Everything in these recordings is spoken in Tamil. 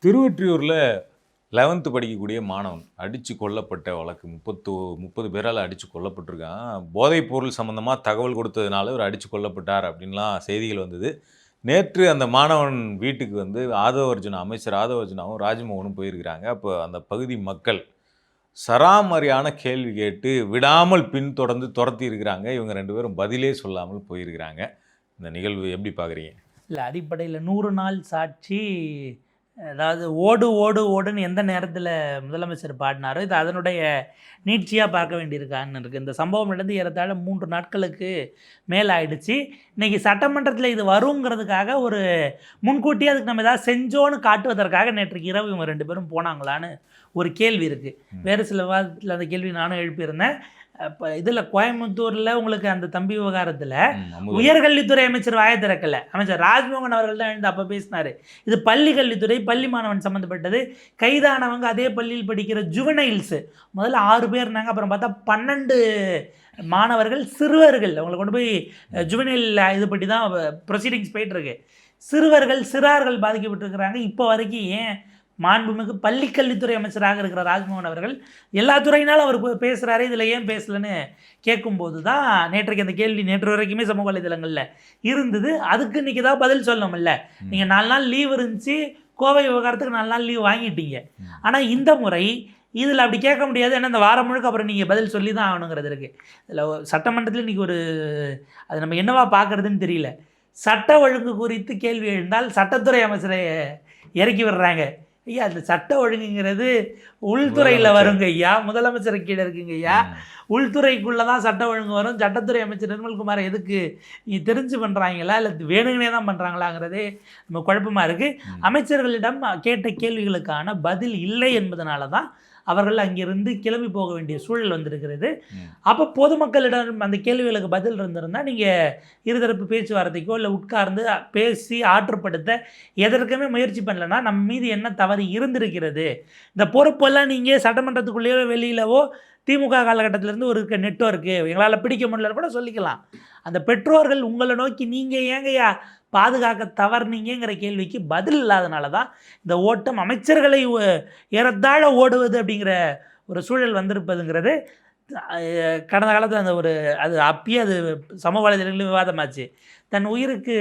திருவொற்றியூர்ல 11th படிக்கக்கூடிய மாணவன் அடிச்சு கொல்லப்பட்ட வழக்கு. 30 பேரால அடிச்சு கொல்லப்பட்டிருக்கான். போதைப் பொருள் சம்மந்தமா தகவல் கொடுத்ததுனால இவர் அடிச்சு கொல்லப்பட்டார் அப்படின்லாம் செய்திகள் வந்தது. நேற்று அந்த மாணவன் வீட்டுக்கு வந்து அமைச்சர் ஆதவ அர்ஜுனாவும், ராஜ்மோகனும் போயிருக்கிறாங்க. அப்போ அந்த பகுதி மக்கள் சராமரியான கேள்வி கேட்டு விடாமல் பின்தொடர்ந்து துரத்தி இருக்கிறாங்க. இவங்க 2 பேரும் பதிலே சொல்லாமல் போயிருக்கிறாங்க. இந்த நிகழ்வு எப்படி பார்க்குறீங்க? இல்லை, அடிப்படையில் 100 நாள் சாட்சி. அதாவது ஓடு ஓடு ஓடுன்னு எந்த நேரத்தில் முதலமைச்சர் பாடினாரோ இது அதனுடைய நீட்சியாக பார்க்க வேண்டியிருக்கான்னு இருக்குது. இந்த சம்பவம் நடந்து ஏறத்தாழ 3 நாட்களுக்கு மேலே ஆயிடுச்சு. இன்றைக்கி சட்டமன்றத்தில் இது வருங்கிறதுக்காக ஒரு முன்கூட்டியே அதுக்கு நம்ம ஏதாவது செஞ்சோன்னு காட்டுவதற்காக நேற்றுக்கு இரவு இவங்க 2 பேரும் போனாங்களான்னு ஒரு கேள்வி இருக்குது. வேறு சில வாரத்தில் அந்த கேள்வி நானும் எழுப்பியிருந்தேன். இப்போ இதில் கோயம்புத்தூரில் உங்களுக்கு அந்த தம்பி விவகாரத்தில் உயர்கல்வித்துறை அமைச்சர் வாயை திறக்கலை. அமைச்சர் ராஜ்மோகன் அவர்கள் தான் எழுந்து அப்போ பேசினார். இது பள்ளி கல்வித்துறை, பள்ளி மாணவன் சம்மந்தப்பட்டது. கைதானவங்க அதே பள்ளியில் படிக்கிற ஜுவனைல்ஸு. முதல்ல 6 பேர் இருந்தாங்க, அப்புறம் பார்த்தா 12 மாணவர்கள், சிறுவர்கள். அவங்களை கொண்டு போய் ஜுவனைல் இது பற்றி தான் ப்ரொசீடிங்ஸ் போயிட்டுருக்கு. சிறார்கள் பாதிக்கப்பட்டிருக்கிறாங்க. இப்போ வரைக்கும் ஏன் மாண்புமிகு பள்ளிக்கல்வித்துறை அமைச்சராக இருக்கிற ராஜ்மோகன் அவர்கள் எல்லா துறையினாலும் அவர் பேசுகிறாரு, இதில் ஏன் பேசலன்னு கேட்கும்போது தான் நேற்றைக்கு அந்த கேள்வி நேற்று வரைக்குமே சமூக வலைதளங்களில் இருந்தது. அதுக்கு இன்றைக்கி தான் பதில் சொல்லணும்ல. நீங்கள் 4 நாள் லீவ் இருந்துச்சு, கோவை விவகாரத்துக்கு 4 நாள் லீவ் வாங்கிட்டீங்க. ஆனால் இந்த முறை இதில் அப்படி கேட்க முடியாது. ஏன்னா இந்த வாரம் முழுக்க அப்புறம் நீங்கள் பதில் சொல்லி தான் ஆகணுங்கிறது இருக்குது. இதில் சட்டமன்றத்தில் இன்றைக்கி அது நம்ம என்னவா பார்க்குறதுன்னு தெரியல. சட்ட ஒழுங்கு குறித்து கேள்வி எழுந்தால் சட்டத்துறை அமைச்சரை இறக்கி விடுறாங்க. ஐயா, அந்த சட்ட ஒழுங்குங்கிறது உள்துறையில் வருங்க ஐயா, முதலமைச்சர் கீழே இருக்குங்க ஐயா. உள்துறைக்குள்ளே தான் சட்ட ஒழுங்கு வரும். சட்டத்துறை அமைச்சர் நிர்மல்குமார் எதுக்கு நீ தெரிஞ்சு பண்ணுறாங்களா இல்லை வேணுங்கனே தான் பண்ணுறாங்களாங்கிறதே நம்ம குழப்பமாக இருக்குது. அமைச்சர்களிடம் கேட்ட கேள்விகளுக்கான பதில் இல்லை என்பதனால தான் அவர்கள் அங்கிருந்து கிளம்பி போக வேண்டிய சூழல் வந்திருக்கிறது. அப்போ பொதுமக்களிடம் அந்த கேள்விகளுக்கு பதில் இருந்திருந்தால் நீங்கள் இருதரப்பு பேச்சுவார்த்தைக்கோ இல்லை உட்கார்ந்து பேசி ஆற்றுப்படுத்த எதற்குமே முயற்சி பண்ணலைன்னா நம்ம மீது என்ன தவறு இருந்திருக்கிறது. இந்த பொறுப்பெல்லாம் நீங்கள் சட்டமன்றத்துக்குள்ளேயோ வெளியிலவோ திமுக காலகட்டத்திலேருந்து ஒரு நெட்வொர்க்கு எங்களால் பிடிக்க முடியலன்னு கூட சொல்லிக்கலாம். அந்த பெற்றோர்கள் உங்களை நோக்கி நீங்கள் ஏங்கய்யா பாதுகாக்க தவறுனீங்கிற கேள்விக்கு பதில் இல்லாதனால தான் இந்த ஓட்டம் அமைச்சர்களை ஏறத்தாழ ஓடுவது அப்படிங்கிற ஒரு சூழல் வந்திருப்பதுங்கிறது கடந்த காலத்தில் அந்த அது அப்பயே அது சமூக வலைதளங்களில் விவாதமாச்சு. தன் உயிருக்கு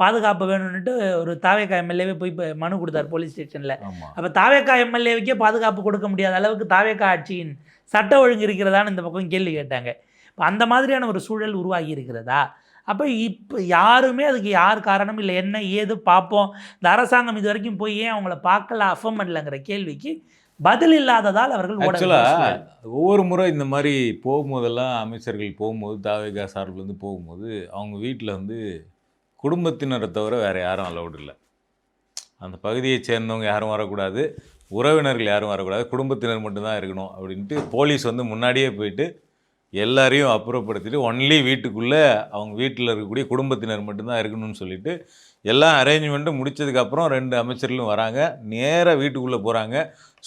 பாதுகாப்பு வேணும்னுட்டு ஒரு தாவேக்கா எம்எல்ஏவே போய் மனு கொடுத்தார் போலீஸ் ஸ்டேஷனில். அப்போ தாவேக்கா எம்எல்ஏவுக்கே பாதுகாப்பு கொடுக்க முடியாத அளவுக்கு தாவேக்கா ஆட்சியின் சட்ட ஒழுங்கு இருக்கிறதான்னு இந்த பக்கம் கேள்வி கேட்டாங்க. இப்போ அந்த மாதிரியான ஒரு சூழல் உருவாகி இருக்கிறதா? அப்போ இப்போ யாருமே அதுக்கு யார் காரணம் இல்லை, என்ன ஏது பார்ப்போம். இந்த அரசாங்கம் இது வரைக்கும் போய் ஏன் அவங்கள பார்க்கல, அஃபம் பண்ணலங்கிற கேள்விக்கு பதில் இல்லாததால் அவர்கள் ஒவ்வொரு முறை இந்த மாதிரி போகும்போதெல்லாம் அமைச்சர்கள் போகும்போது தாவேகா சார்பில் போகும்போது அவங்க வீட்டில் குடும்பத்தினரை தவிர வேறு யாரும் அலௌடு இல்லை. அந்த பகுதியை சேர்ந்தவங்க யாரும் வரக்கூடாது, உறவினர்கள் யாரும் வரக்கூடாது, குடும்பத்தினர் மட்டும்தான் இருக்கணும் அப்படின்ட்டு போலீஸ் முன்னாடியே போயிட்டு எல்லாரையும் அப்புறப்படுத்திட்டு ஒன்லி வீட்டுக்குள்ளே அவங்க வீட்டில் இருக்கக்கூடிய குடும்பத்தினர் மட்டும்தான் இருக்கணும்னு சொல்லிட்டு எல்லாம் அரேஞ்ச்மெண்ட்டும் முடித்ததுக்கப்புறம் 2 அமைச்சர்களும் வராங்க. நேராக வீட்டுக்குள்ளே போகிறாங்க.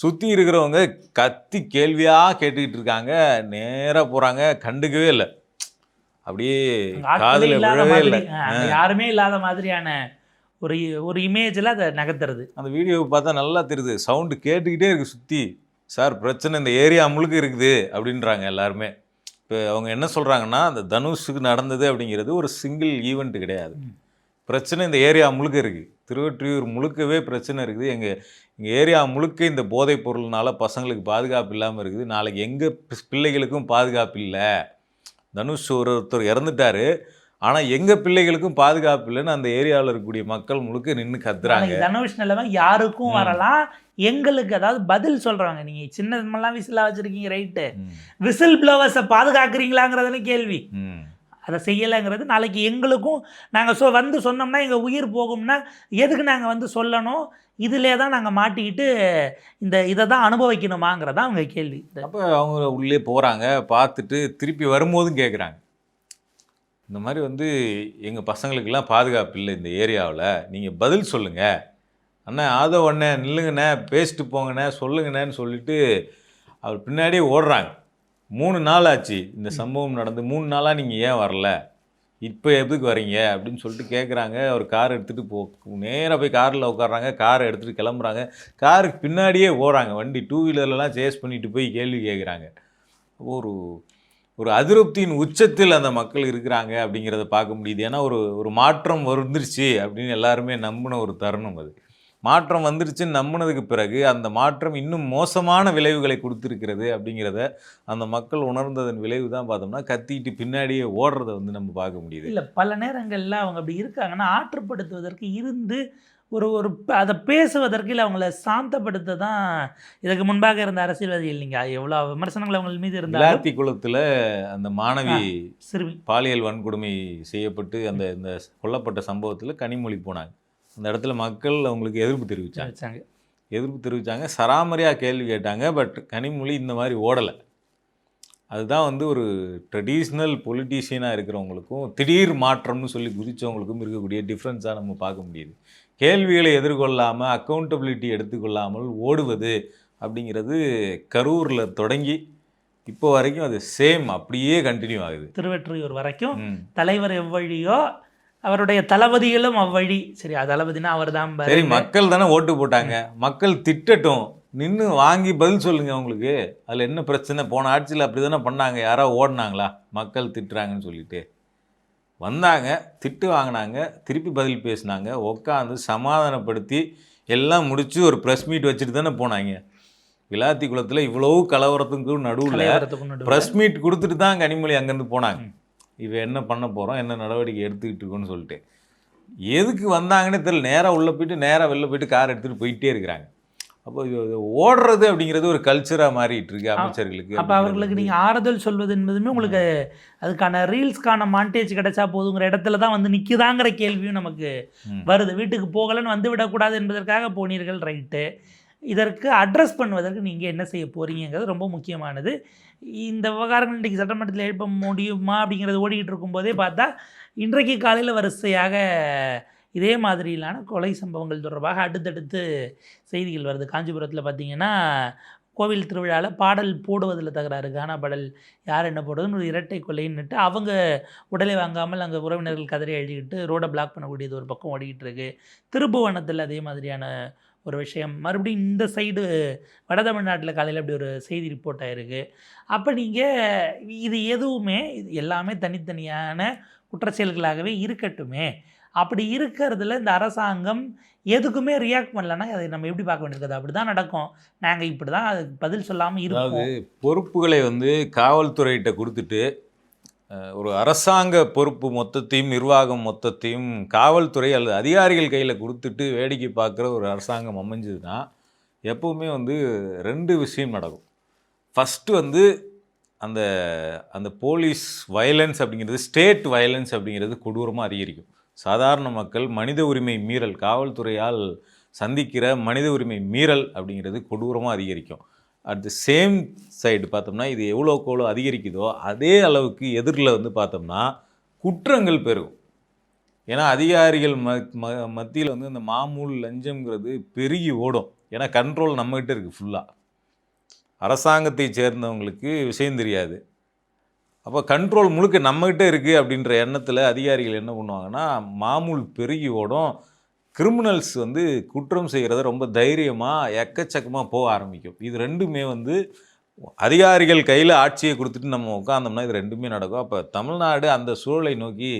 சுற்றி இருக்கிறவங்க கத்தி கேள்வியாக கேட்டுக்கிட்டு இருக்காங்க. நேராக போகிறாங்க, கண்டுக்கவே இல்லை. அப்படியே காதில் விழவே இல்லை. யாருமே இல்லாத மாதிரியான ஒரு இமேஜில் அதை நகர்த்துறது. அந்த வீடியோவை பார்த்தா நல்லா தெரியுது. சவுண்டு கேட்டுக்கிட்டே இருக்குது சுற்றி. சார் பிரச்சனை இந்த ஏரியா முழுக்க இருக்குது அப்படின்றாங்க எல்லாருமே. இப்போ அவங்க என்ன சொல்கிறாங்கன்னா, அந்த தனுஷுக்கு நடந்தது அப்படிங்கிறது ஒரு சிங்கிள் ஈவெண்ட் கிடையாது. பிரச்சனை இந்த ஏரியா முழுக்க இருக்குது. திருவொற்றியூர் முழுக்கவே பிரச்சனை இருக்குது. எங்கள் ஏரியா முழுக்க இந்த போதைப் பொருள்னால பசங்களுக்கு பாதுகாப்பு இல்லாமல் இருக்குது. நாளைக்கு எங்கள் பிள்ளைகளுக்கும் பாதுகாப்பு இல்லை. தனுஷ் ஒருத்தர் இறந்துட்டார், ஆனால் எங்கள் பிள்ளைகளுக்கும் பாதுகாப்பு இல்லைன்னு அந்த ஏரியாவில் இருக்கக்கூடிய மக்கள் முழுக்க நின்று கத்துறாங்க. தனுஷ் நிலைமை யாருக்கும் வரலாம், எங்களுக்கு அதாவது பதில் சொல்கிறாங்க. நீங்கள் சின்னமெல்லாம் விசிலாக வச்சுருக்கீங்க, ரைட்டு, விசில் ப்ளோவர்ஸை பாதுகாக்கிறீங்களாங்கிறதுல கேள்வி. அதை செய்யலைங்கிறது நாளைக்கு எங்களுக்கும் நாங்கள் சொன்னோம்னா எங்கள் உயிர் போகும்னா எதுக்கு நாங்கள் சொல்லணும், இதிலே தான் நாங்கள் மாட்டிக்கிட்டு இதை தான் அனுபவிக்கணுமாங்கிறதா அவங்க கேள்வி. அப்போ அவங்க உள்ளே போகிறாங்க, பார்த்துட்டு திருப்பி வரும்போதும் கேட்குறாங்க, இந்த மாதிரி எங்கள் பசங்களுக்கெல்லாம் பாதுகாப்பு இல்லை இந்த ஏரியாவில், நீங்கள் பதில் சொல்லுங்கள் அண்ணா, ஆதவ அண்ணே நில்லுங்கண்ணே, பேசிட்டு போங்கண்ணே, சொல்லுங்கண்ணேன்னு சொல்லிட்டு அவர் பின்னாடியே ஓடுறாங்க. 3 நாள் ஆச்சு இந்த சம்பவம் நடந்து. 3 நாளாக நீங்கள் ஏன் வரல, இப்போ எதுக்கு வரீங்க அப்படின்னு சொல்லிட்டு கேட்குறாங்க. அவர் கார் எடுத்துகிட்டு நேராக போய் காரில் உட்காடுறாங்க. காரை எடுத்துகிட்டு கிளம்புறாங்க. காருக்கு பின்னாடியே போகிறாங்க. வண்டி டூ வீலர்லலாம் சேஸ் பண்ணிட்டு போய் கேள்வி கேட்குறாங்க. ஒரு ஒரு அதிருப்தியின் உச்சத்தில் அந்த மக்கள் இருக்கிறாங்க அப்படிங்கிறத பார்க்க முடியுது. ஏன்னா ஒரு மாற்றம் வந்துருச்சு அப்படின்னு எல்லாருமே நம்பின ஒரு தருணம் அது. மாற்றம் வந்துருச்சுன்னு நம்பினதுக்கு பிறகு அந்த மாற்றம் இன்னும் மோசமான விளைவுகளை கொடுத்துருக்கிறது அப்படிங்கிறத அந்த மக்கள் உணர்ந்ததன் விளைவு தான் பார்த்தோம்னா கத்திட்டு பின்னாடியே ஓடுறத வந்து நம்ம பார்க்க முடியுது. இல்லை, பல நேரங்களில் அவங்க அப்படி இருக்காங்கன்னா ஆற்றுப்படுத்துவதற்கு இருந்து ஒரு ஒரு அதை பேசுவதற்கு இல்லை அவங்கள சாந்தப்படுத்த தான் இதுக்கு முன்பாக இருந்த அரசியல்வாதிகள். நீங்கள் எவ்வளோ விமர்சனங்கள் அவங்க மீது இருந்தாலும் விளாத்தி குளத்தில் அந்த மாணவி சிறுமி பாலியல் வன்கொடுமை செய்யப்பட்டு இந்த கொல்லப்பட்ட சம்பவத்தில் கனிமொழி போனாங்க. அந்த இடத்துல மக்கள் அவங்களுக்கு எதிர்ப்பு தெரிவித்தாங்க. சராமரியாக கேள்வி கேட்டாங்க. பட் கனிமொழி இந்த மாதிரி ஓடலை. அதுதான் வந்து ஒரு ட்ரெடிஷ்னல் பொலிட்டீஷியனாக இருக்கிறவங்களுக்கும் திடீர் மாற்றம்னு சொல்லி குதித்தவங்களுக்கும் இருக்கக்கூடிய டிஃப்ரென்ஸாக நம்ம பார்க்க முடியுது. கேள்விகளை எதிர்கொள்ளாமல் அக்கௌண்டபிலிட்டி எடுத்துக்கொள்ளாமல் ஓடுவது அப்படிங்கிறது கரூரில் தொடங்கி இப்போ வரைக்கும் அது சேம் அப்படியே கண்டினியூ ஆகுது. திருவெற்றியூர் வரைக்கும் தலைவர் எவ்வழியோ அவருடைய தளபதிகளும் அவ்வழி. சரி, தளபதினா அவர் தான். சரி, மக்கள் தானே ஓட்டு போட்டாங்க. மக்கள் திட்டட்டும், நின்று வாங்கி பதில் சொல்லுங்க. அவங்களுக்கு அதில் என்ன பிரச்சனை? போன ஆட்சியில் அப்படி தானே பண்ணாங்க. யாராவது ஓடினாங்களா? மக்கள் திட்டுறாங்கன்னு சொல்லிட்டு வந்தாங்க, திட்டு வாங்கினாங்க, திருப்பி பதில் பேசினாங்க, உட்காந்து சமாதானப்படுத்தி எல்லாம் முடித்து ஒரு ப்ரெஸ் மீட் வச்சுட்டு தானே போனாங்க. விளாத்தி குளத்தில் இவ்வளவு கலவரத்துக்கு நடுவில் ப்ரெஸ் மீட் கொடுத்துட்டு தான் கனிமொழி அங்கேருந்து போனாங்க. இவ என்ன பண்ண போகிறோம், என்ன நடவடிக்கை எடுத்துக்கிட்டு இருக்கோன்னு சொல்லிட்டு எதுக்கு வந்தாங்கன்னு தெரியல. நேராக உள்ளே போயிட்டு நேராக வெளில போயிட்டு கார் எடுத்துகிட்டு போயிட்டே இருக்கிறாங்க. அப்போ இது ஓடுறது அப்படிங்கிறது ஒரு கல்ச்சராக மாறிட்டு இருக்கு அமைச்சர்களுக்கு. அப்போ அவர்களுக்கு நீங்கள் ஆறுதல் சொல்வது என்பதுமே உங்களுக்கு அதுக்கான ரீல்ஸ்க்கான மாண்டேஜ் கிடைச்சா போதுங்கிற இடத்துல தான் வந்து நிற்குதாங்கிற கேள்வியும் நமக்கு வருது. வீட்டுக்கு போகலன்னு வந்து விடக்கூடாது என்பதற்காக போனீர்கள், ரைட்டு. இதற்கு அட்ரஸ் பண்ணுவதற்கு நீங்கள் என்ன செய்ய போகிறீங்கிறது ரொம்ப முக்கியமானது. இந்த விவகாரங்கள் இன்றைக்கி சட்டமன்றத்தில் எழுப்ப முடியுமா அப்படிங்கிறது ஓடிக்கிட்டு இருக்கும்போதே பார்த்தா இன்றைக்கு காலையில் வரிசையாக இதே மாதிரியிலான கொலை சம்பவங்கள் தொடர்பாக அடுத்தடுத்து செய்திகள் வருது. காஞ்சிபுரத்தில் பார்த்திங்கன்னா கோவில் திருவிழாவில் பாடல் போடுவதில் தகராறு. கானா பாடல் யார் என்ன போடுறதுன்னு ஒரு இரட்டை கொலைன்னுட்டு அவங்க உடலை வாங்காமல் அங்கே உறவினர்கள் கதறி எழுதிக்கிட்டு ரோடை பிளாக் பண்ணக்கூடியது ஒரு பக்கம் ஓடிக்கிட்டு இருக்குது. திருப்புவனத்தில் அதே மாதிரியான ஒரு விஷயம். மறுபடியும் இந்த சைடு வட தமிழ்நாட்டில் காலையில் அப்படி ஒரு செய்தி ரிப்போர்ட் ஆகிருக்கு. அப்போ நீங்கள் இது எதுவுமே எல்லாமே தனித்தனியான குற்றச்செயல்களாகவே இருக்கட்டுமே. அப்படி இருக்கிறதுல இந்த அரசாங்கம் எதுக்குமே ரியாக்ட் பண்ணலன்னா அதை நம்ம எப்படி பார்க்க வேண்டியிருக்குது? அப்படி தான் நடக்கும், நாங்கள் இப்படி தான் அதுக்கு பதில் சொல்லாமல் இருக்கோம். அதாவது பொறுப்புகளை வந்து காவல்துறையிட்ட கொடுத்துட்டு ஒரு அரசாங்க பொறுப்பு மொத்தத்தையும் நிர்வாகம் மொத்தத்தையும் காவல்துறை அல்லது அதிகாரிகள் கையில் கொடுத்துட்டு வேடிக்கை பார்க்குற ஒரு அரசாங்கம் அமைஞ்சதுன்னா எப்போவுமே வந்து ரெண்டு விஷயம் நடக்கும். ஃபஸ்ட்டு வந்து அந்த அந்த போலீஸ் வயலன்ஸ் அப்படிங்கிறது, ஸ்டேட் வயலன்ஸ் அப்படிங்கிறது கொடூரமாக அதிகரிக்கும். சாதாரண மக்கள் மனித உரிமை மீறல், காவல்துறையால் சந்திக்கிற மனித உரிமை மீறல் அப்படிங்கிறது கொடூரமாக அதிகரிக்கும். அட் த சேம் சைடு பார்த்தோம்னா இது எவ்வளோக்கு அதிகரிக்குதோ அதே அளவுக்கு எதிரில் வந்து பார்த்தோம்னா குற்றங்கள் பெருகும். ஏன்னா அதிகாரிகள் மத்தியில் வந்து இந்த மாமூல் லஞ்சம்ங்கிறது பெருகி ஓடும். ஏன்னா கண்ட்ரோல் நம்மகிட்ட இருக்குது ஃபுல்லாக. அரசாங்கத்தை சேர்ந்தவங்களுக்கு விஷயம் தெரியாது. அப்போ கண்ட்ரோல் முழுக்க நம்மகிட்ட இருக்குது அப்படின்ற எண்ணத்தில் அதிகாரிகள் என்ன பண்ணுவாங்கன்னா மாமூல் பெருகி ஓடும். கிரிமினல்ஸ் வந்து குற்றம் செய்கிறத ரொம்ப தைரியமாக எக்கச்சக்கமாக போக ஆரம்பிக்கும். இது ரெண்டுமே வந்து அதிகாரிகள் கையில் ஆட்சியை கொடுத்துட்டு நம்ம உட்காந்தோம்னா இது ரெண்டுமே நடக்கும். அப்போ தமிழ்நாடு அந்த சூழலை நோக்கி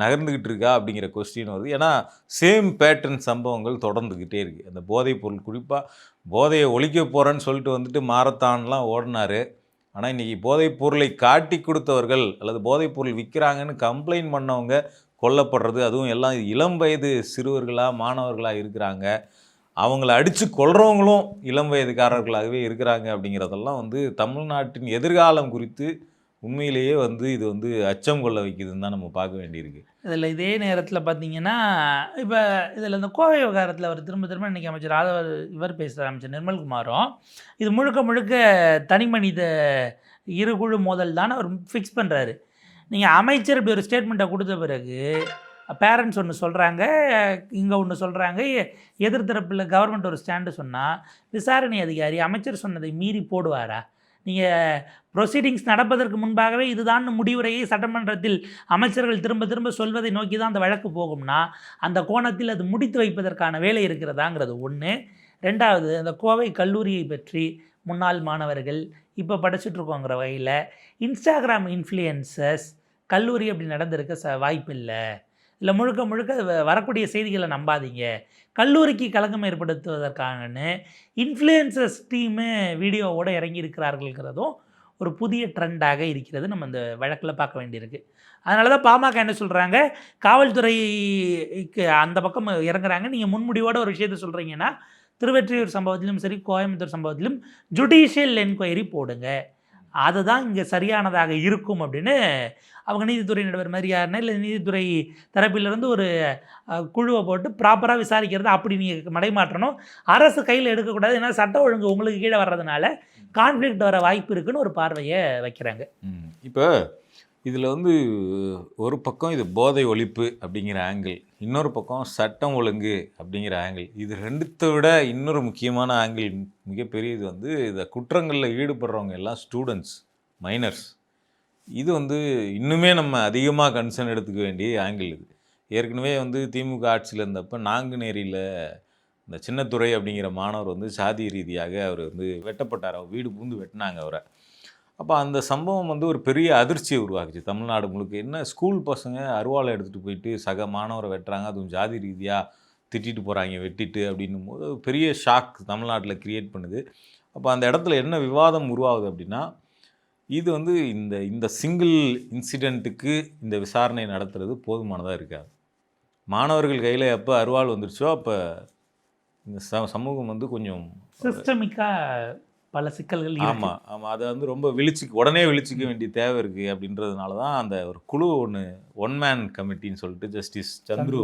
நகர்ந்துக்கிட்டு இருக்கா அப்படிங்கிற கொஸ்டின் வருது. ஏன்னா சேம் பேட்டர்ன் சம்பவங்கள் தொடர்ந்துக்கிட்டே இருக்குது. அந்த போதைப் பொருள், குறிப்பாக போதையை ஒழிக்க போகிறேன்னு சொல்லிட்டு வந்துட்டு மாரத்தான்லாம் ஓடினார். ஆனால் இன்றைக்கி போதைப் பொருளை காட்டி கொடுத்தவர்கள் அல்லது போதைப் பொருள் விற்கிறாங்கன்னு கம்ப்ளைண்ட் பண்ணவங்க கொல்லப்படுறது, அதுவும் எல்லாம் இளம் வயது சிறுவர்களாக மாணவர்களாக இருக்கிறாங்க. அவங்கள அடித்து கொல்றவங்களும் இளம் வயதுக்காரர்களாகவே இருக்கிறாங்க. அப்படிங்கிறதெல்லாம் வந்து தமிழ்நாட்டின் எதிர்காலம் குறித்து உண்மையிலேயே வந்து இது வந்து அச்சம் கொள்ள வைக்குதுன்னு தான் நம்ம பார்க்க வேண்டியிருக்கு. இதில் இதே நேரத்தில் பார்த்தீங்கன்னா இப்போ இதில் இந்த கோவை விவகாரத்தில் அவர் திரும்ப இன்றைக்கி அமைச்சர் இவர் பேசுகிற அமைச்சர் நிர்மல்குமாரும் இது முழுக்க முழுக்க தனி மனித இருகுழு மோதல் தான் அவர் ஃபிக்ஸ் பண்ணுறாரு. நீங்கள் அமைச்சர் இப்படி ஒரு ஸ்டேட்மெண்ட்டை கொடுத்த பிறகு பேரண்ட்ஸ் ஒன்று சொல்கிறாங்க, இங்கே ஒன்று சொல்கிறாங்க, எதிர்த்தரப்பில் கவர்மெண்ட் ஒரு ஸ்டாண்டு சொன்னால் விசாரணை அதிகாரி அமைச்சர் சொன்னதை மீறி போடுவாரா? நீங்கள் ப்ரொசீடிங்ஸ் நடப்பதற்கு முன்பாகவே இதுதான் முடிவுரையை சட்டமன்றத்தில் அமைச்சர்கள் திரும்ப திரும்ப சொல்வதை நோக்கி தான் அந்த வழக்கு போகும்னா அந்த கோணத்தில் அது முடித்து வைப்பதற்கான வேலை இருக்கிறதாங்கிறது ஒன்று. ரெண்டாவது, அந்த கோவை கல்லூரியை பற்றி முன்னாள் மாணவர்கள் இப்போ படிச்சுட்ருக்கோங்கிற வகையில் இன்ஸ்டாகிராம் இன்ஃப்ளூயன்சர்ஸ் கல்லூரி அப்படி நடந்திருக்க வாய்ப்பு இல்லை முழுக்க முழுக்க வரக்கூடிய செய்திகளை நம்பாதீங்க, கல்லூரிக்கு கலக்கம் ஏற்படுத்துவதற்கான இன்ஃப்ளூயன்சர்ஸ் டீமு வீடியோவோடு இறங்கியிருக்கிறார்கள்ங்கிறதும் ஒரு புதிய ட்ரெண்டாக இருக்கிறது. நம்ம இந்த வழக்கில் பார்க்க வேண்டியிருக்கு. அதனால தான் பாமக என்ன சொல்கிறாங்க, காவல்துறைக்கு அந்த பக்கம் இறங்குறாங்க. நீங்கள் முன்முடிவோடு ஒரு விஷயத்தை சொல்கிறீங்கன்னா திருவெற்றியூர் சம்பவத்திலும் சரி கோயம்புத்தூர் சம்பவத்திலும் ஜுடிஷியல் என்கொயரி போடுங்க, அதுதான் இங்கே சரியானதாக இருக்கும் அப்படின்னு அவங்க நீதித்துறை நடுவர் மாதிரி யாருன்னா இல்லை நீதித்துறை தரப்பிலிருந்து ஒரு குழுவை போட்டு ப்ராப்பராக விசாரிக்கிறது அப்படி நீங்கள் மடைமாற்றணும். அரசு கையில் எடுக்கக்கூடாது, ஏன்னா சட்ட ஒழுங்கு உங்களுக்கு கீழே வர்றதுனால கான்ஃப்ளிக்ட் வர வாய்ப்பு இருக்குன்னு ஒரு பார்வையை வைக்கிறாங்க. இப்போ இதில் வந்து ஒரு பக்கம் இது போதை ஒழிப்பு அப்படிங்கிற ஆங்கிள், இன்னொரு பக்கம் சட்டம் ஒழுங்கு அப்படிங்கிற ஆங்கிள். இது ரெண்டுத்தை விட இன்னொரு முக்கியமான ஆங்கிள் மிகப்பெரியது வந்து இந்த குற்றங்களில் ஈடுபடுறவங்க எல்லாம் ஸ்டூடெண்ட்ஸ், மைனர்ஸ். இது வந்து இன்னுமே நம்ம அதிகமாக கன்சர்ன் எடுத்துக்க வேண்டிய ஆங்கிள் இது. ஏற்கனவே வந்து திமுக ஆட்சியில் இருந்தப்போ நாங்குநேரியில் இந்த சின்னத்துறை அப்படிங்கிற மாணவர் வந்து சாதி ரீதியாக அவர் வந்து வெட்டப்பட்டார், அவர் வீடு பூந்து வெட்டினாங்க அவரை. அப்போ அந்த சம்பவம் வந்து ஒரு பெரிய அதிர்ச்சியை உருவாக்குச்சு தமிழ்நாடு முழுக்க. என்ன ஸ்கூல் பசங்க அருவாளை எடுத்துகிட்டு போயிட்டு சக மாணவரை வெட்டுறாங்க, அதுவும் ஜாதி ரீதியாக திட்டிட்டு போகிறாங்க வெட்டிட்டு அப்படின்னும் போது பெரிய ஷாக் தமிழ்நாட்டில் க்ரியேட் பண்ணுது. அப்போ அந்த இடத்துல என்ன விவாதம் உருவாகுது அப்படின்னா, இது வந்து இந்த சிங்கிள் இன்சிடெண்ட்டுக்கு இந்த விசாரணை நடத்துறது போதுமானதாக இருக்காது. மாணவர்கள் கையில் எப்போ அருவாள் வந்துருச்சோ அப்போ இந்த சமூகம் வந்து கொஞ்சம் சிஸ்டமிக்காக பல சிக்கல்கள். ஆமாம், அதை வந்து ரொம்ப உடனே விழிச்சிக்க வேண்டிய தேவை இருக்குது. அப்படின்றதுனால தான் அந்த ஒரு குழு ஒன்று, ஒன் மேன் கமிட்டின்னு சொல்லிட்டு ஜஸ்டிஸ் சந்துரு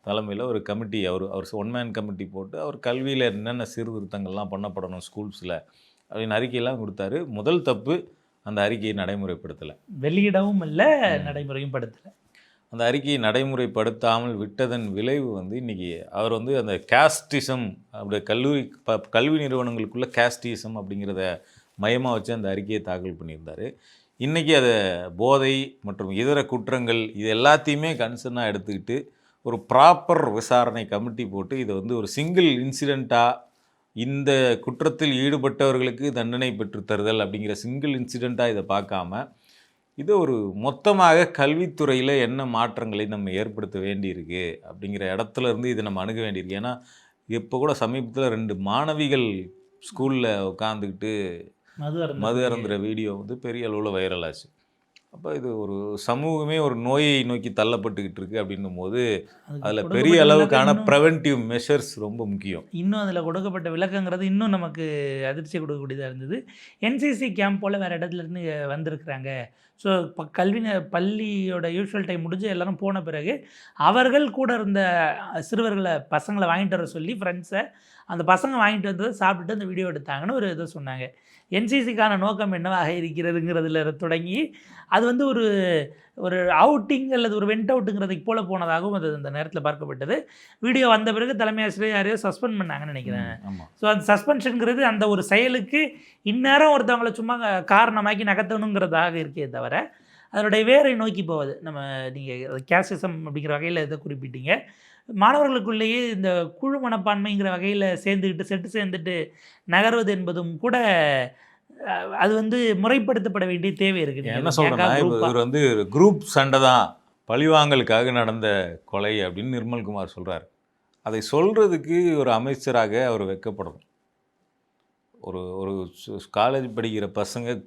தலைமையில் ஒரு கமிட்டி, அவர் ஒன் மேன் கமிட்டி போட்டு அவர் கல்வியில் என்னென்ன சீர்திருத்தங்கள்லாம் பண்ணப்படணும் ஸ்கூல்ஸில் அப்படின்னு அறிக்கையெல்லாம் கொடுத்தாரு. முதல் தப்பு, அந்த அறிக்கையை நடைமுறைப்படுத்தலை, வெளியிடவும் இல்லை, நடைமுறையும் படுத்தலை. அந்த அறிக்கையை நடைமுறைப்படுத்தாமல் விட்டதன் விளைவு வந்து இன்றைக்கி அவர் வந்து அந்த கேஸ்டிசம் அப்படி கல்வி நிறுவனங்களுக்குள்ள கேஸ்டிசம் அப்படிங்கிறத மையமாக வச்சு அந்த அறிக்கையை தாக்கல் பண்ணியிருந்தார். இன்றைக்கி அதை போதை மற்றும் இதர குற்றங்கள் இது எல்லாத்தையுமே கன்சர்னாக எடுத்துக்கிட்டு ஒரு ப்ராப்பர் விசாரணை கமிட்டி போட்டு இதை வந்து ஒரு சிங்கிள் இன்சிடெண்ட்டாக இந்த குற்றத்தில் ஈடுபட்டவர்களுக்கு தண்டனை பெற்றுத்தருதல் அப்படிங்கிற சிங்கிள் இன்சிடெண்ட்டாக இதை பார்க்காம இது ஒரு மொத்தமாக கல்வித்துறையில் என்ன மாற்றங்களை நம்ம ஏற்படுத்த வேண்டியிருக்கு அப்படிங்கிற இடத்துல இருந்து இதை நம்ம அணுக வேண்டியிருக்கு. ஏன்னா இப்போ கூட சமீபத்தில் 2 மாணவிகள் ஸ்கூலில் உட்காந்துக்கிட்டு மது அருந்துகிற வீடியோ வந்து பெரிய அளவில் வைரல் ஆச்சு. அப்போ இது ஒரு சமூகமே ஒரு நோயை நோக்கி தள்ளப்பட்டுக்கிட்டு இருக்குது அப்படின்னும் போது அதில் பெரிய அளவுக்கான ப்ரிவென்டிவ் மெஷர்ஸ் ரொம்ப முக்கியம். இன்னும் அதில் கொடுக்கப்பட்ட விளக்கங்கிறது இன்னும் நமக்கு அதிர்ச்சி கொடுக்கக்கூடியதாக இருந்தது. என்சிசி கேம்ப் போல் வேறு இடத்துலேருந்து வந்திருக்கிறாங்க. ஸோ இப்போ பள்ளியோட யூஷுவல் டைம் முடிஞ்சு எல்லோரும் போன பிறகு அவர்கள் கூட இருந்த சிறுவர்களை பசங்களை வாங்கிட்டு வர சொல்லி ஃப்ரெண்ட்ஸை அந்த பசங்க வாங்கிட்டு வந்ததை சாப்பிட்டுட்டு அந்த வீடியோ எடுத்தாங்கன்னு ஒரு இதை சொன்னாங்க. என்சிசிக்கான நோக்கம் என்னவாக இருக்கிறதுங்கிறதுல தொடங்கி அது வந்து ஒரு அவுட்டிங் அல்லது ஒரு வெண்ட் அவுட்டுங்கிறதுக்கு போல போனதாகவும் அது அந்த நேரத்தில் பார்க்கப்பட்டது. வீடியோ வந்த பிறகு தலைமை ஆசிரியர் யாரையோ சஸ்பெண்ட் பண்ணாங்கன்னு நினைக்கிறேன். ஸோ அந்த சஸ்பென்ஷனுங்கிறது அந்த ஒரு செயலுக்கு இந்நேரம் ஒருத்தவங்களை சும்மா காரணமாக்கி நகர்த்தணுங்கிறதாக இருக்கே தவிர அதனுடைய வேரை நோக்கி போவது. நம்ம நீங்கள் கேஸ்டிசம் அப்படிங்கிற வகையில் இதை குறிப்பிட்டீங்க. மாணவர்களுக்குள்ளேயே இந்த குழு மனப்பான்மைங்கிற வகையில் சேர்ந்துட்டு நகர்வது என்பதும் கூட அது வந்து முறைப்படுத்தப்பட வேண்டிய தேவை இருக்குது. என்ன சொல்கிறேன்னா, இவர் வந்து குரூப் சண்டை தான் பழிவாங்கலுக்காக நடந்த கொலை அப்படின்னு நிர்மல்குமார் சொல்கிறார். அதை சொல்கிறதுக்கு ஒரு அமைச்சராக அவர் வெட்கப்படணும். ஒரு காலேஜ் படிக்கிற பசங்க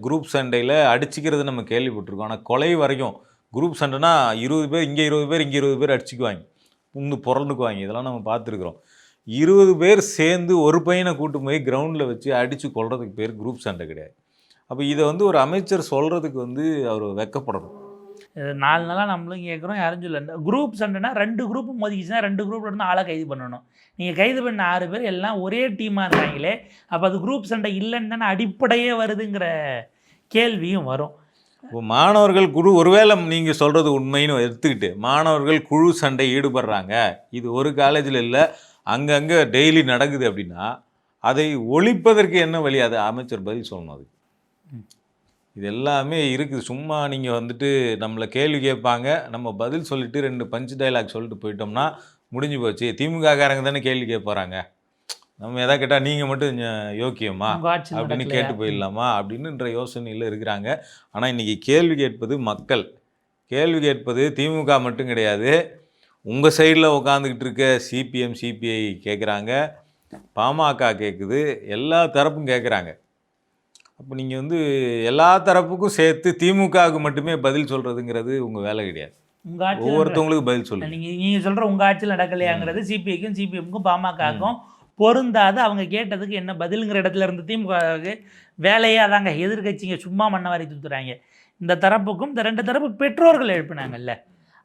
குரூப் சண்டையில் அடிச்சுக்கிறது நம்ம கேள்விப்பட்டிருக்கோம். ஆனால் கொலை வரைக்கும் குரூப் சண்டைனா 20 பேர் இங்கே 20 பேர் இங்கே 20 பேர் அடிச்சுக்குவாங்க, புரண்டுக்குவாங்க. இதெல்லாம் நம்ம பார்த்துருக்குறோம். 20 பேர் சேர்ந்து ஒரு பையனை கூட்டு போய் கிரவுண்டில் வச்சு அடித்து கொள்றதுக்கு பேர் குரூப் சண்டை கிடையாது. அப்போ இதை வந்து ஒரு அமைச்சர் சொல்கிறதுக்கு வந்து அவர் வெட்கப்படணும். 4 நாளாக நம்மளும் கேட்குறோம், யாரும் சொல்ல. குரூப் சண்டைனா 2 குரூப் மோதிக்கிச்சுன்னா 2 குரூப்பில் இருந்து ஆளாக கைது பண்ணணும். நீங்கள் கைது பண்ண 6 பேர் எல்லாம் ஒரே டீமாக இருக்காங்களே, அப்போ அது குரூப் சண்டை இல்லைன்னு தானே அடிப்படையே வருதுங்கிற கேள்வியும் வரும். இப்போ மாணவர்கள் ஒருவேளை நீங்கள் சொல்கிறது உண்மைன்னு எடுத்துக்கிட்டு மாணவர்கள் குழு சண்டை ஈடுபடுறாங்க, இது ஒரு காலேஜில் இல்லை அங்கங்கே டெய்லி நடக்குது அப்படின்னா அதை ஒழிப்பதற்கு என்ன வழி, அதை அமைச்சர் பதில் சொல்லணும். அதுக்கு இது எல்லாமே இருக்குது. சும்மா நீங்கள் வந்துட்டு நம்மளை கேள்வி கேட்பாங்க, நம்ம பதில் சொல்லிட்டு 2 பஞ்ச் டைலாக் சொல்லிட்டு போயிட்டோம்னா முடிஞ்சு போச்சு. திமுககாரங்க தானே கேள்வி கேட்க போகிறாங்க, நம்ம எதாவது கேட்டால் நீங்கள் மட்டும் யோக்கியமா உங்க ஆட்சியில் அப்படின்னு நடக்கலையா? கேட்டு போயிடலாமா அப்படின்னுன்ற யோசனையில் இருக்கிறாங்க. ஆனால் இன்றைக்கி கேள்வி கேட்பது மக்கள், கேள்வி கேட்பது திமுக மட்டும் கிடையாது. உங்கள் சைடில் உட்காந்துக்கிட்டு இருக்க சிபிஎம் சிபிஐ கேட்குறாங்க, பாமக கேட்குது, எல்லா தரப்பும் கேட்குறாங்க. அப்போ நீங்கள் வந்து எல்லா தரப்புக்கும் சேர்த்து திமுகவுக்கு மட்டுமே பதில் சொல்கிறதுங்கிறது உங்கள் வேலை கிடையாது. உங்க ஆட்சியில் ஒவ்வொருத்தவங்களுக்கு பதில் சொல்லுங்க. நீங்க சொல்ற உங்க ஆட்சியில் நடக்கலையாங்கிறது சிபிஐக்கும் சிபிஎம்க்கும் பாமகவுக்கும் பொருந்தாது. அவங்க கேட்டதுக்கு என்ன பதிலுங்கிற இடத்துல இருந்து திமுகவுக்கு வேலையே அதாங்க. எதிர்கட்சிங்க சும்மா மண்ணவாரி தூத்துறாங்க. இந்த தரப்புக்கும் இந்த 2 தரப்பு பெற்றோர்கள் எழுப்பினாங்கல்ல,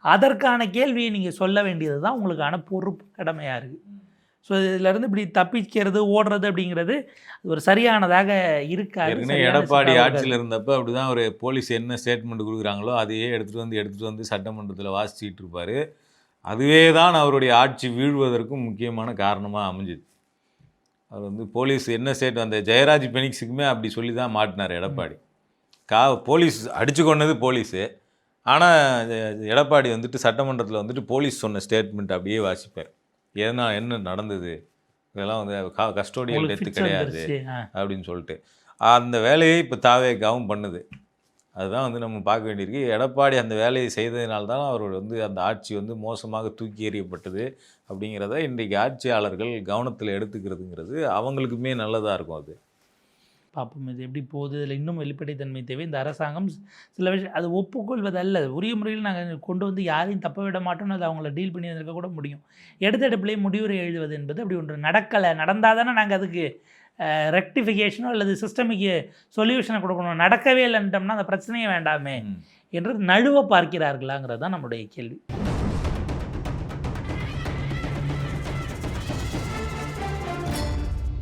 அதற்கான கேள்வியை நீங்கள் சொல்ல வேண்டியது தான் உங்களுக்கான பொறுப்பு, கடமையாக இருக்குது. ஸோ இதிலேருந்து இப்படி தப்பிக்கிறது ஓடுறது அப்படிங்கிறது ஒரு சரியானதாக இருக்காது. ஏற்கனவே எடப்பாடி ஆட்சியில் இருந்தப்போ அப்படி தான் ஒரு போலீஸ் என்ன ஸ்டேட்மெண்ட் கொடுக்குறாங்களோ அதையே எடுத்துகிட்டு வந்து சட்டமன்றத்தில் வாசிச்சுட்டு இருப்பார். அதுவே தான் அவருடைய ஆட்சி வீழ்வதற்கும் முக்கியமான காரணமாக அமைஞ்சுது. அவர் வந்து போலீஸ் என்ன அந்த ஜெயராஜ் பெனிக்ஸுக்குமே அப்படி சொல்லி தான் மாட்டினார் எடப்பாடி. போலீஸ் அடித்து கொண்டது போலீஸு, ஆனால் எடப்பாடி வந்துட்டு சட்டமன்றத்தில் வந்துட்டு போலீஸ் சொன்ன ஸ்டேட்மெண்ட் அப்படியே வாசிப்பார். ஏன்னா என்ன நடந்தது, இதெல்லாம் வந்து கஸ்டோடியல் டெத்து கிடையாது அப்படின்னு சொல்லிட்டு அந்த வேலையை இப்போ தாவேகாவும் பண்ணுது. அதுதான் வந்து நம்ம பார்க்க வேண்டியிருக்கு. எடப்பாடி அந்த வேலையை செய்ததினால்தான் அவர் வந்து அந்த ஆட்சி வந்து மோசமாக தூக்கி எறியப்பட்டது அப்படிங்கிறத இன்றைக்கு ஆட்சியாளர்கள் கவனத்தில் எடுத்துக்கிறதுங்கிறது அவங்களுக்குமே நல்லதாக இருக்கும். அது பார்ப்போம் இது எப்படி போகுது. இதில் இன்னும் வெளிப்படைத்தன்மை தேவை. இந்த அரசாங்கம் சில விஷயம் அது ஒப்புக்கொள்வதல்ல, உரிய முறையில் நாங்கள் கொண்டு வந்து யாரையும் தப்ப விட மாட்டோம்னு அதை அவங்கள டீல் பண்ணி இருக்க கூட முடியும். எடுத்தடுப்புலேயே முடிவுரை எழுதுவது என்பது அப்படி ஒன்று நடக்கலை. நடந்தால் தானே நாங்கள் அதுக்கு ரெக்டிஃபிகேஷனோ அல்லது சிஸ்டமிக்கு சொல்யூஷனை கொடுக்கணும். நடக்கவே இல்லைன்ட்டோம்னா அந்த பிரச்சனையே வேண்டாமே என்று நழுவ பார்க்கிறார்களாங்கிறது தான் நம்முடைய கேள்வி.